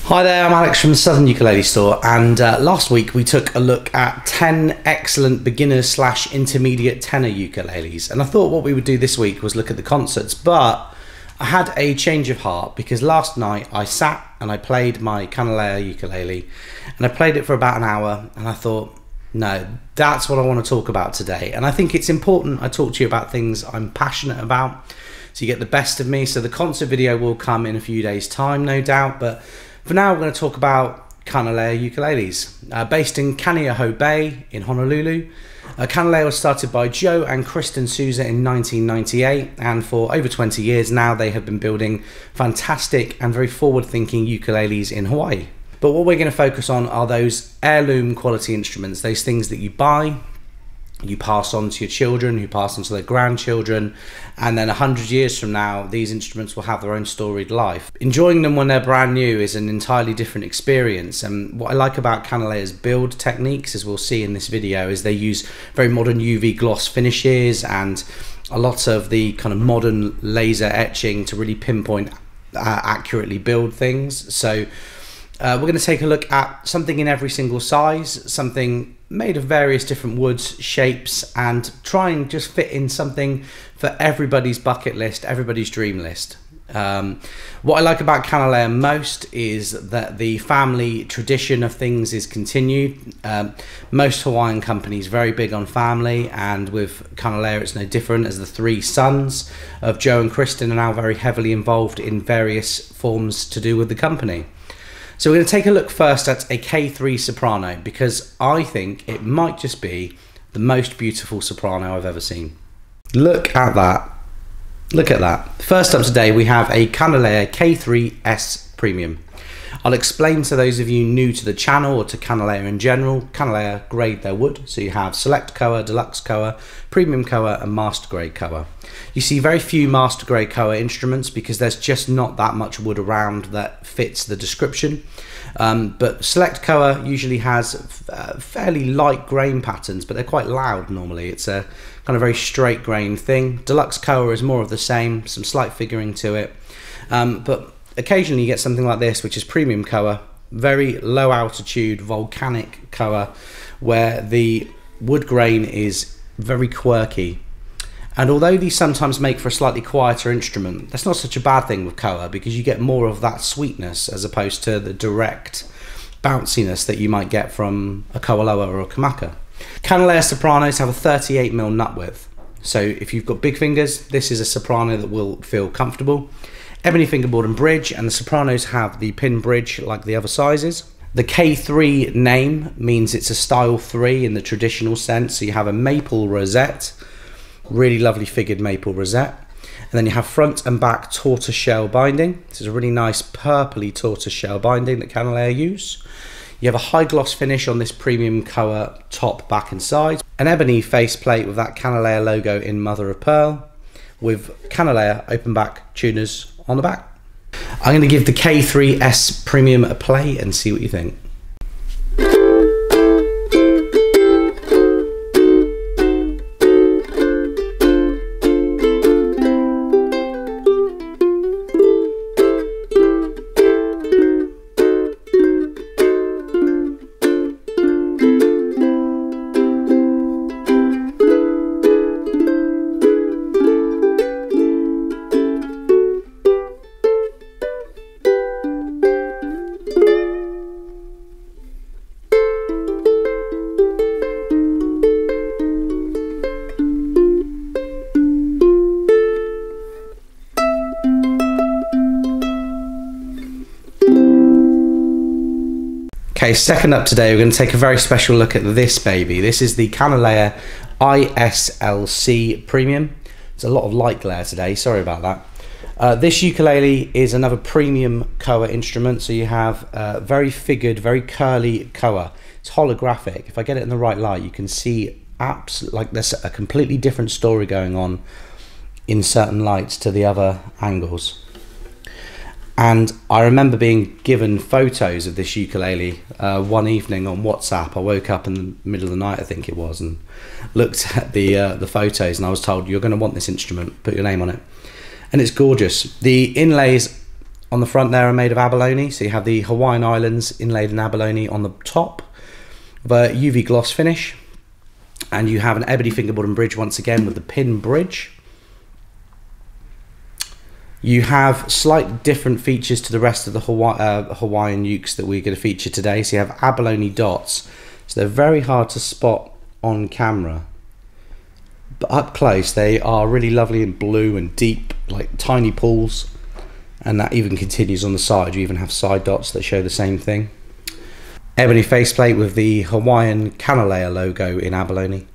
Hi there, I'm Alex from the Southern Ukulele Store, and last week we took a look at 10 excellent beginner/intermediate tenor ukuleles, and I thought what we would do this week was look at the concerts, but I had a change of heart because last night I sat and I played my Kanilea ukulele, and I played it for about an hour, and I thought, no, that's what I want to talk about today. And I think it's important I talk to you about things I'm passionate about, so you get the best of me. So the concert video will come in a few days' time, no doubt, but for now, we're going to talk about Kanilea ukuleles. Based in Kaneohe Bay in Honolulu, Kanilea was started by Joe and Kristen Souza in 1998, and for over 20 years now they have been building fantastic and very forward-thinking ukuleles in Hawaii. But what we're going to focus on are those heirloom quality instruments, those things that you buy, you pass on to your children, who pass on to their grandchildren, and then 100 years from now these instruments will have their own storied life. Enjoying them when they're brand new is an entirely different experience, and what I like about Kanilea's build techniques, as we'll see in this video, is they use very modern UV gloss finishes and a lot of the kind of modern laser etching to really pinpoint accurately build things. So we're going to take a look at something in every single size, something made of various different woods, shapes, and try and just fit in something for everybody's bucket list, everybody's dream list. What I like about Kanilea most is that the family tradition of things is continued. Most Hawaiian companies very big on family, and with Kanilea it's no different, as the three sons of Joe and Kristen are now very heavily involved in various forms to do with the company. So we're going to take a look first at a K3 soprano, because I think it might just be the most beautiful soprano I've ever seen. Look at that. Look at that. First up today we have a Kanilea K3S Premium. I'll explain to those of you new to the channel or to Kanilea in general. Kanilea grade their wood, so you have Select Koa, Deluxe Koa, Premium Koa and Master Grade Koa. You see very few Master Grade Koa instruments because there's just not that much wood around that fits the description. But Select Koa usually has fairly light grain patterns, but they're quite loud normally. It's a kind of very straight grain thing. Deluxe Koa is more of the same, some slight figuring to it. But occasionally you get something like this, which is Premium Koa, very low altitude volcanic Koa, where the wood grain is very quirky. And although these sometimes make for a slightly quieter instrument, that's not such a bad thing with Koa, because you get more of that sweetness as opposed to the direct bounciness that you might get from a Koa Loa or a Kamaka. Kanilea sopranos have a 38mm nut width. So if you've got big fingers, this is a soprano that will feel comfortable. Ebony fingerboard and bridge, and the sopranos have the pin bridge like the other sizes. The K3 name means it's a style 3 in the traditional sense, so you have a maple rosette, really lovely figured maple rosette, and then you have front and back tortoiseshell binding. This is a really nice purpley tortoiseshell binding that Kanilea use. You have a high gloss finish on this Premium Koa top, back and sides, an ebony faceplate with that Kanilea logo in mother of pearl, with Kanilea open back tuners on the back. I'm going to give the K3S Premium a play and see what you think. Okay, second up today we're going to take a very special look at this baby. This is the Kanilea ISLC Premium. There's a lot of light glare today, sorry about that. This ukulele is another Premium Koa instrument, so you have very figured, very curly Koa. It's holographic. If I get it in the right light, you can see like there's a completely different story going on in certain lights to the other angles. And I remember being given photos of this ukulele one evening on WhatsApp. I woke up in the middle of the night, I think it was, and looked at the photos, and I was told, you're going to want this instrument, put your name on it. And it's gorgeous. The inlays on the front there are made of abalone, so you have the Hawaiian Islands inlaid in abalone on the top, with a UV gloss finish, and you have an ebony fingerboard and bridge once again with the pin bridge. You have slight different features to the rest of the Hawaiian ukes that we're going to feature today. So you have abalone dots, so they're very hard to spot on camera, but up close they are really lovely and blue and deep, like tiny pools. And that even continues on the side. You even have side dots that show the same thing. Ebony faceplate with the Hawaiian Kanilea logo in abalone.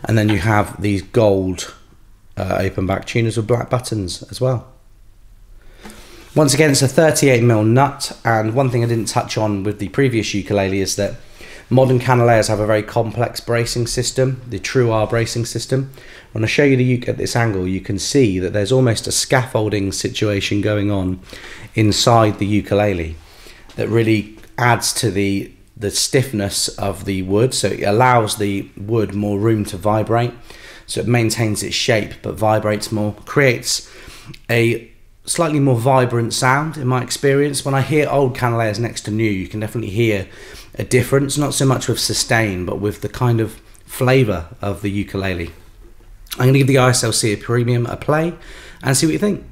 And then you have these gold open back tuners with black buttons as well. Once again, it's a 38mm nut. And one thing I didn't touch on with the previous ukulele is that modern Kanileas have a very complex bracing system, the True R bracing system. When I show you the uke at this angle, you can see that there's almost a scaffolding situation going on inside the ukulele that really adds to the stiffness of the wood, so it allows the wood more room to vibrate, so it maintains its shape but vibrates more, creates a slightly more vibrant sound in my experience. When I hear old Kanileas next to new, you can definitely hear a difference, not so much with sustain but with the kind of flavour of the ukulele. I'm going to give the ISLC Premium a play and see what you think.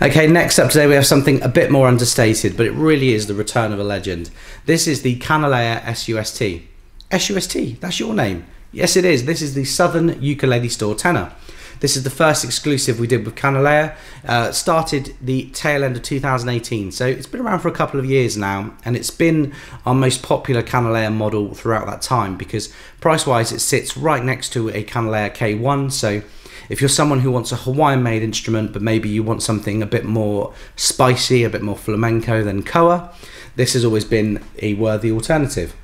Okay, next up today we have something a bit more understated, but it really is the return of a legend. This is the Kanilea SUST. SUST, that's your name. Yes it is, this is the Southern Ukulele Store tenor. This is the first exclusive we did with Kanilea. Started the tail end of 2018, so it's been around for a couple of years now, and it's been our most popular Kanilea model throughout that time because price-wise it sits right next to a Kanilea K1, so if you're someone who wants a Hawaiian-made instrument, but maybe you want something a bit more spicy, a bit more flamenco than koa, this has always been a worthy alternative.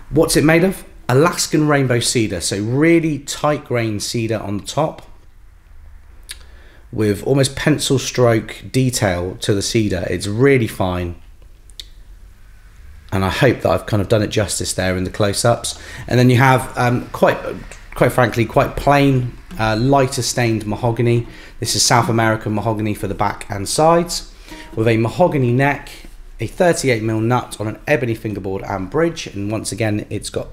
What's it made of? Alaskan rainbow cedar, so really tight-grained cedar on the top, with almost pencil stroke detail to the cedar. It's really fine, and I hope that I've kind of done it justice there in the close-ups. And then you have quite frankly, quite plain, lighter stained mahogany. This is South American mahogany for the back and sides, with a mahogany neck, a 38mm nut on an ebony fingerboard and bridge, and once again it's got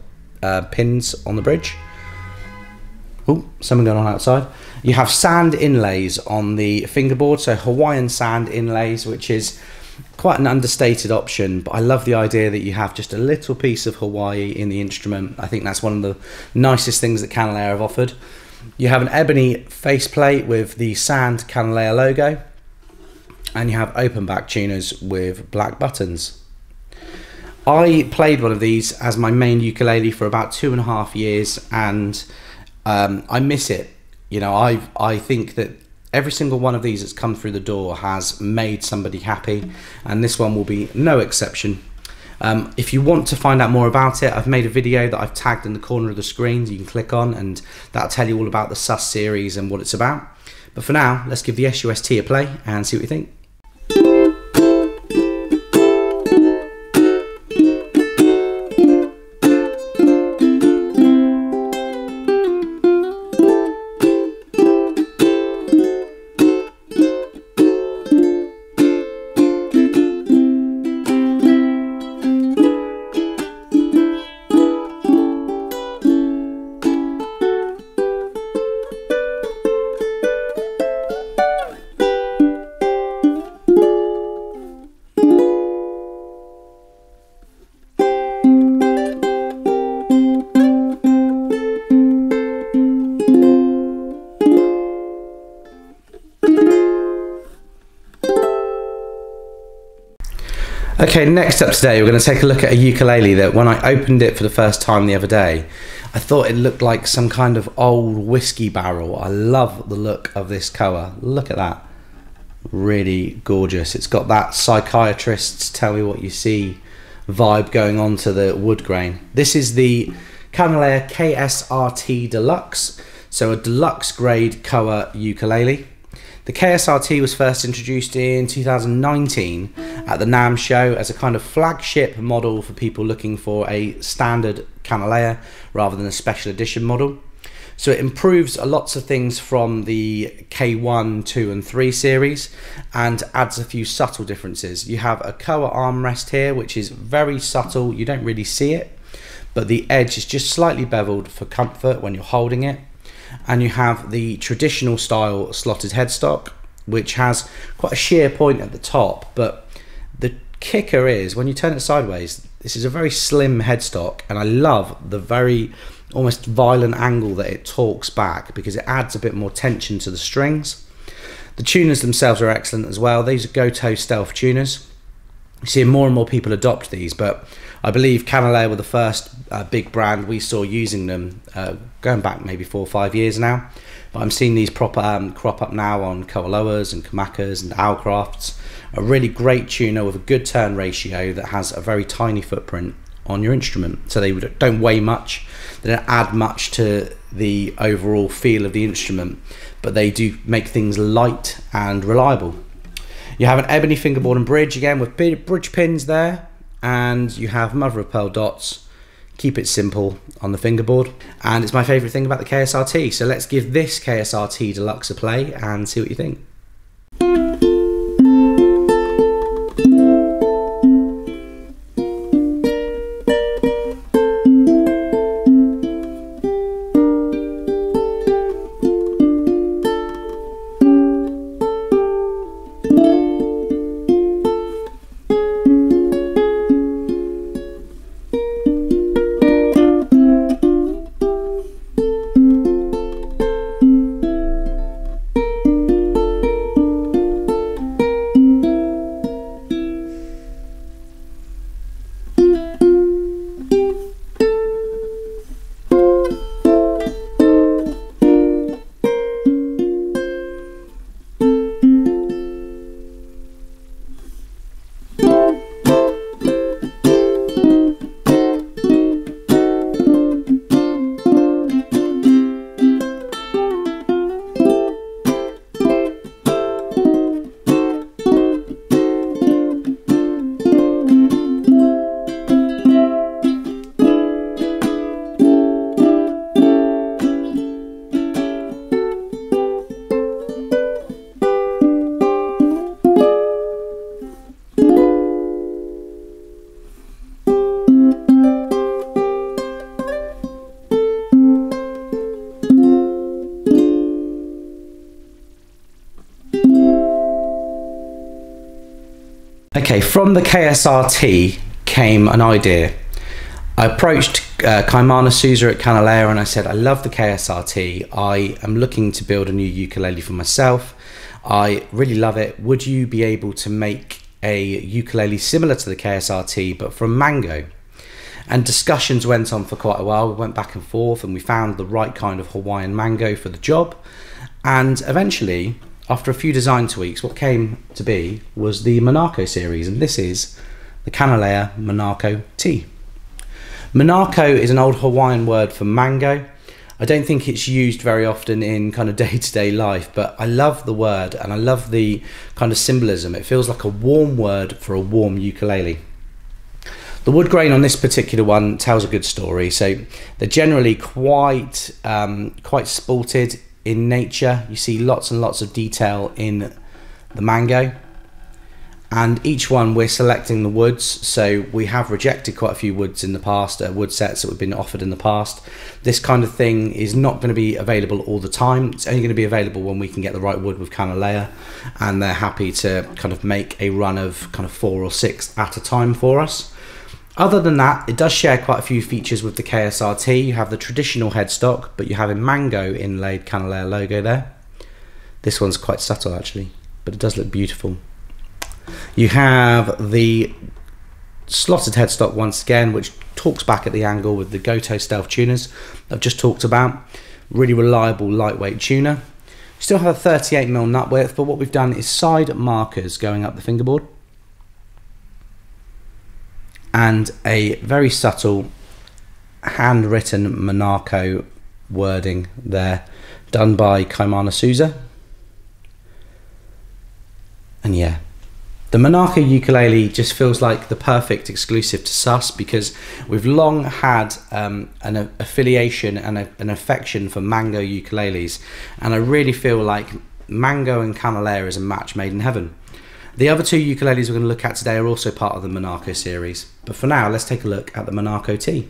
pins on the bridge. Oh, something going on outside. You have sand inlays on the fingerboard, so Hawaiian sand inlays, which is quite an understated option, but I love the idea that you have just a little piece of Hawaii in the instrument. I think that's one of the nicest things that Kanilea have offered. You have an ebony faceplate with the sand Kanilea logo, and you have open back tuners with black buttons. I played one of these as my main ukulele for about 2.5 years, and I miss it. You know, I think that every single one of these that's come through the door has made somebody happy, and this one will be no exception. If you want to find out more about it, I've made a video that I've tagged in the corner of the screen you can click on, and that'll tell you all about the SUS series and what it's about. But for now, let's give the SUST a play and see what you think. Okay, next up today we're going to take a look at a ukulele that when I opened it for the first time the other day, I thought it looked like some kind of old whiskey barrel. I love the look of this Koa. Look at that. Really gorgeous. It's got that psychiatrists tell me what you see vibe going on to the wood grain. This is the Kanilea KSRT Deluxe, so a deluxe grade Koa ukulele. The KSRT was first introduced in 2019 at the NAMM show as a kind of flagship model for people looking for a standard Kanilea rather than a special edition model. So it improves lots of things from the K1, 2 and 3 series and adds a few subtle differences. You have a Koa armrest here which is very subtle, you don't really see it, but the edge is just slightly beveled for comfort when you're holding it. And you have the traditional style slotted headstock, which has quite a sheer point at the top, but the kicker is when you turn it sideways, this is a very slim headstock, and I love the very almost violent angle that it torques back because it adds a bit more tension to the strings. The tuners themselves are excellent as well. These are Gotoh Stealth tuners. You see more and more people adopt these, but I believe Kanilea were the first big brand we saw using them, going back maybe 4 or 5 years now. But I'm seeing these proper crop up now on Koaloas and Kamakas and Owlcrafts. A really great tuner with a good turn ratio that has a very tiny footprint on your instrument. So they don't weigh much, they don't add much to the overall feel of the instrument, but they do make things light and reliable. You have an ebony fingerboard and bridge again with bridge pins there, and you have mother of pearl dots. Keep it simple on the fingerboard, and it's my favourite thing about the KSRT. So let's give this KSRT Deluxe a play and see what you think. Okay, from the KSRT came an idea. I approached Kaimana Souza at Kanilea and I said, I love the KSRT. I am looking to build a new ukulele for myself. I really love it. Would you be able to make a ukulele similar to the KSRT but from mango? And discussions went on for quite a while. We went back and forth and we found the right kind of Hawaiian mango for the job. And eventually, after a few design tweaks, what came to be was the Manako series, and this is the Kanilea Manako T. Manako is an old Hawaiian word for mango. I don't think it's used very often in kind of day-to-day life, but I love the word and I love the kind of symbolism. It feels like a warm word for a warm ukulele. The wood grain on this particular one tells a good story. So they're generally quite sported in nature. You see lots and lots of detail in the mango, and each one we're selecting the woods. So we have rejected quite a few woods in the past, wood sets that have been offered in the past. This kind of thing is not going to be available all the time. It's only going to be available when we can get the right wood with Kanilea, and they're happy to kind of make a run of kind of 4 or 6 at a time for us. Other than that, it does share quite a few features with the KSRT. You have the traditional headstock, but you have a mango inlaid Kanilea logo there. This one's quite subtle actually, but it does look beautiful. You have the slotted headstock once again, which talks back at the angle with the Gotoh Stealth tuners I've just talked about. Really reliable, lightweight tuner. Still have a 38mm nut width, but what we've done is side markers going up the fingerboard and a very subtle handwritten Monaco wording there, done by Kaimana Souza. And yeah, the Monaco ukulele just feels like the perfect exclusive to Sus, because we've long had an affiliation and an affection for Mango ukuleles, and I really feel like Mango and Kanilea is a match made in heaven. The other two ukuleles we're going to look at today are also part of the Monaco series, but for now let's take a look at the Monaco T.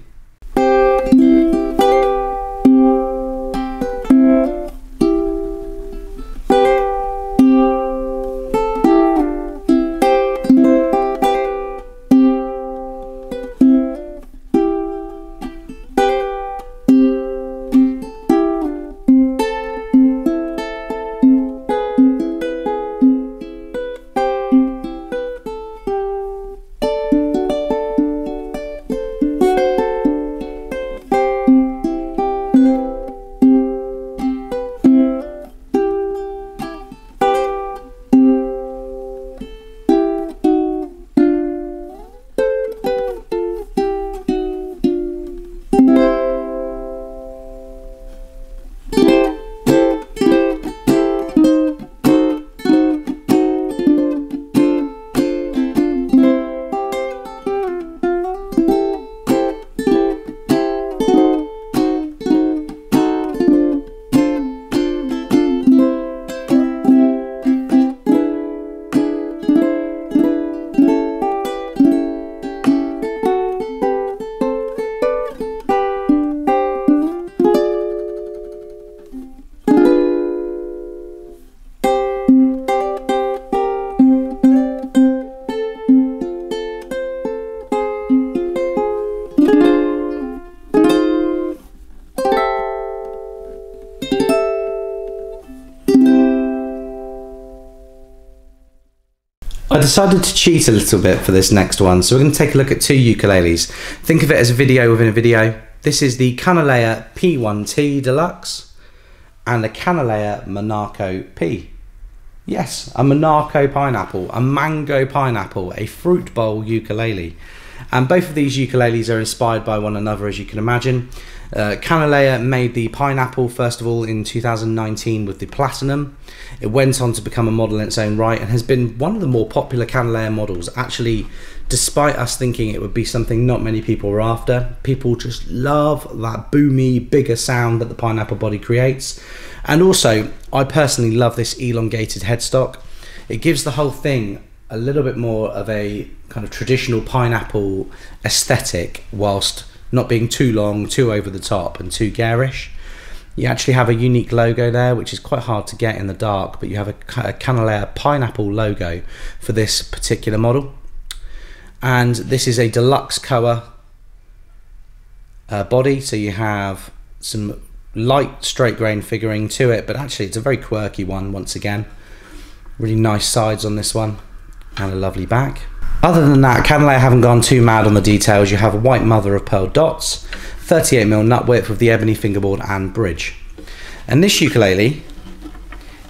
I decided to cheat a little bit for this next one, so we're going to take a look at two ukuleles. Think of it as a video within a video. This is the Kanilea P1T Deluxe and the Kanilea Monaco P. Yes, a Monaco pineapple, a mango pineapple, a fruit bowl ukulele. And both of these ukuleles are inspired by one another, as you can imagine. Kanilea made the pineapple first of all in 2019 with the Platinum. It went on to become a model in its own right and has been one of the more popular Kanilea models. Actually, despite us thinking it would be something not many people were after, people just love that boomy, bigger sound that the pineapple body creates. And also, I personally love this elongated headstock. It gives the whole thing a little bit more of a kind of traditional pineapple aesthetic, whilst not being too long, too over the top and too garish. You actually have a unique logo there, which is quite hard to get in the dark, but you have a Kanilea pineapple logo for this particular model. And this is a deluxe Koa body, so you have some light straight grain figuring to it, but actually it's a very quirky one once again. Really nice sides on this one and a lovely back. Other than that, Kanilea haven't gone too mad on the details. You have a white mother of pearl dots, 38mm nut width with the ebony fingerboard and bridge. And this ukulele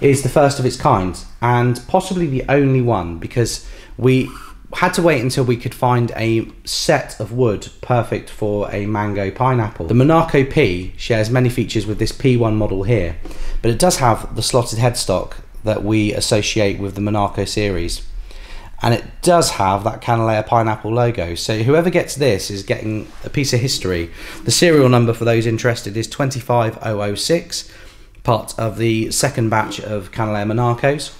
is the first of its kind and possibly the only one, because we had to wait until we could find a set of wood perfect for a mango pineapple. The Monaco P shares many features with this P1 model here, but it does have the slotted headstock that we associate with the Monaco series. And it does have that Kanilea pineapple logo, so whoever gets this is getting a piece of history. The serial number for those interested is 25006, part of the second batch of Kanilea Monacos,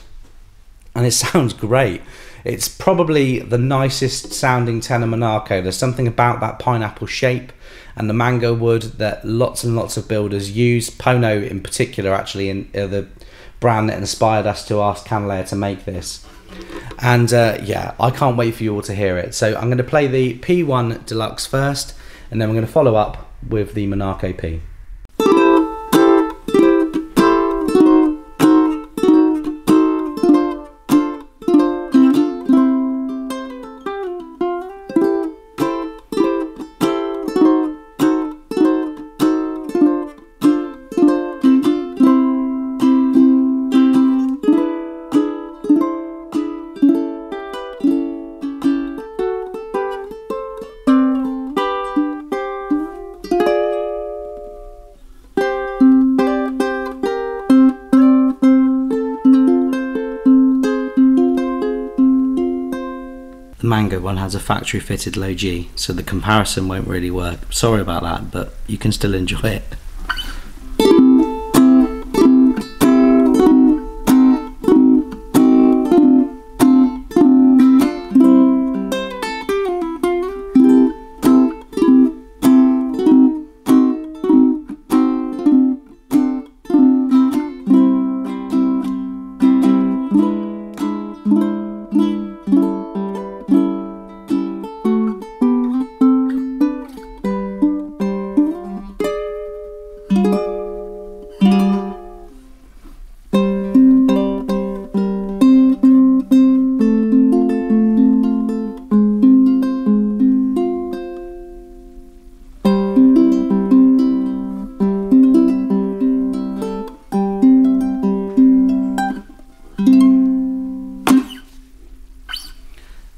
and it sounds great. It's probably the nicest sounding tenor Monaco. There's something about that pineapple shape and the mango wood that lots and lots of builders use. Pono in particular, actually, in the brand that inspired us to ask Kanilea to make this. And yeah, I can't wait for you all to hear it. So I'm going to play the P1 Deluxe first, and then we're going to follow up with the Monaco P. The Mango one has a factory fitted low G, so the comparison won't really work. Sorry about that, but you can still enjoy it.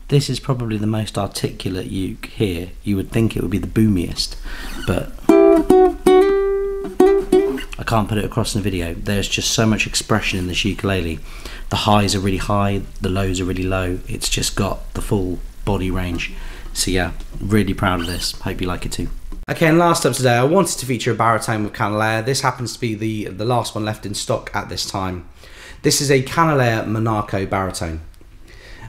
This is probably the most articulate uke here. You would think it would be the boomiest, but I can't put it across in the video. There's just so much expression in this ukulele. The highs are really high, the lows are really low. It's just got the full body range. So yeah, really proud of this. Hope you like it too. Okay, and last up today, I wanted to feature a baritone with Canalea. This happens to be the last one left in stock at this time. This is a Canalea Monaco baritone.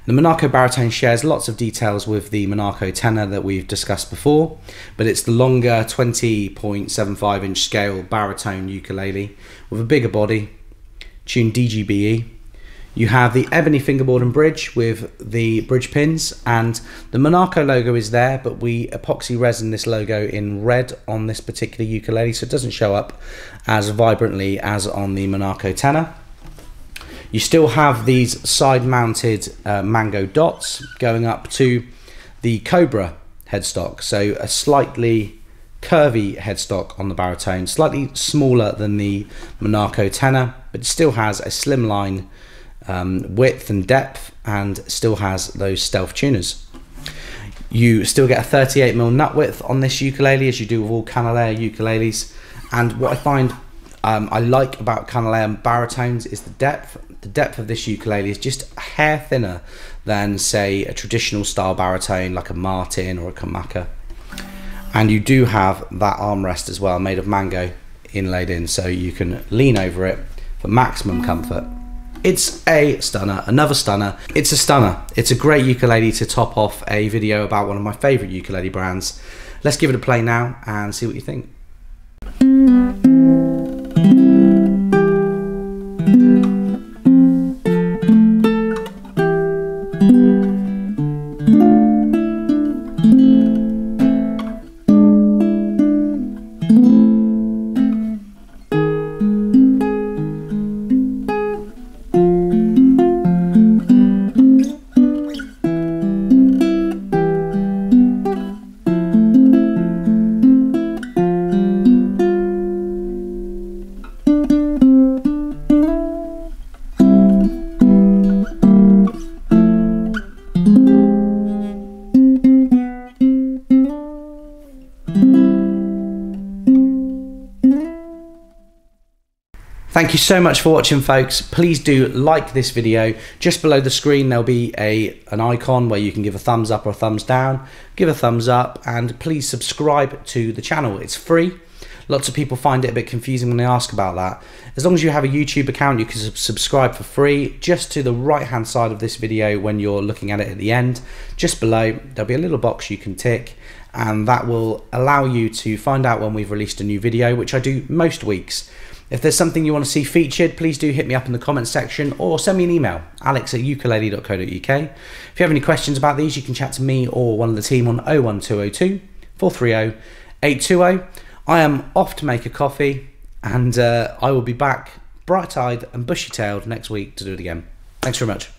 The Monaco baritone shares lots of details with the Monaco tenor that we've discussed before, but it's the longer 20.75 inch scale baritone ukulele with a bigger body, tuned DGBE. You have the ebony fingerboard and bridge with the bridge pins, and the Monaco logo is there, but we epoxy resin this logo in red on this particular ukulele, so it doesn't show up as vibrantly as on the Monaco tenor. You still have these side-mounted mango dots going up to the Cobra headstock, so a slightly curvy headstock on the baritone, slightly smaller than the Monaco tenor, but still has a slimline width and depth, and still has those stealth tuners. You still get a 38mm nut width on this ukulele, as you do with all Canalea ukuleles, and what I find I like about Canalea baritones is the depth. The depth of this ukulele is just a hair thinner than, say, a traditional style baritone like a Martin or a Kamaka. And you do have that armrest as well, made of mango inlaid in, so you can lean over it for maximum comfort. It's a stunner, another stunner. It's a stunner. It's a great ukulele to top off a video about one of my favourite ukulele brands. Let's give it a play now and see what you think. Thank you so much for watching, folks. Please do like this video. Just below the screen there'll be an icon where you can give a thumbs up or a thumbs down. Give a thumbs up, and please subscribe to the channel. It's free. Lots of people find it a bit confusing when they ask about that. As long as you have a YouTube account, you can subscribe for free. Just to the right hand side of this video, when you're looking at it at the end, just below there'll be a little box you can tick, and that will allow you to find out when we've released a new video, which I do most weeks. If there's something you want to see featured, please do hit me up in the comments section or send me an email, alex@ukulele.co.uk. If you have any questions about these, you can chat to me or one of the team on 01202 430 820. I am off to make a coffee, and I will be back bright-eyed and bushy-tailed next week to do it again. Thanks very much.